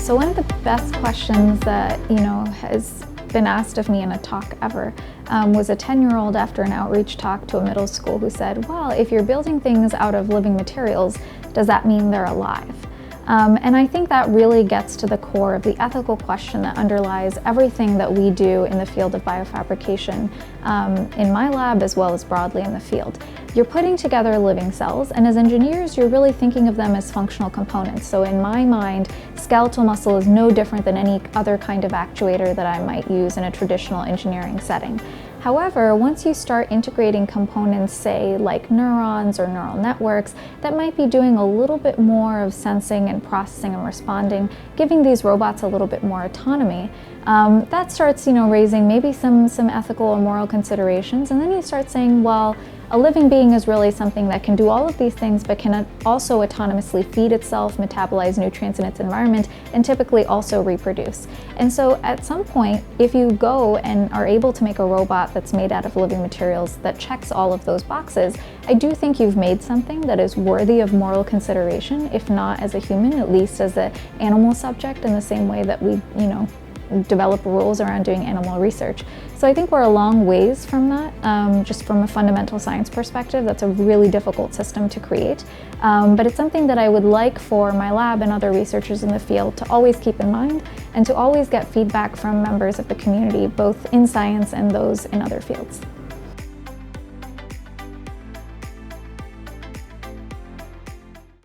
So one of the best questions that, has been asked of me in a talk ever was a 10-year-old after an outreach talk to a middle school who said, well, if you're building things out of living materials, does that mean they're alive? And I think that really gets to the core of the ethical question that underlies everything that we do in the field of biofabrication in my lab as well as broadly in the field. You're putting together living cells, and as engineers, you're really thinking of them as functional components. So in my mind, skeletal muscle is no different than any other kind of actuator that I might use in a traditional engineering setting. However, once you start integrating components, say like neurons or neural networks, that might be doing a little bit more of sensing and processing and responding, giving these robots a little bit more autonomy, that starts, raising maybe some ethical or moral considerations. And then you start saying, well, a living being is really something that can do all of these things, but can also autonomously feed itself, metabolize nutrients in its environment, and typically also reproduce. And so at some point, if you go and are able to make a robot that's made out of living materials that checks all of those boxes, I do think you've made something that is worthy of moral consideration, if not as a human, at least as an animal subject, in the same way that we, develop rules around doing animal research. So I think we're a long ways from that, just from a fundamental science perspective. That's a really difficult system to create, but it's something that I would like for my lab and other researchers in the field to always keep in mind, and to always get feedback from members of the community, both in science and those in other fields.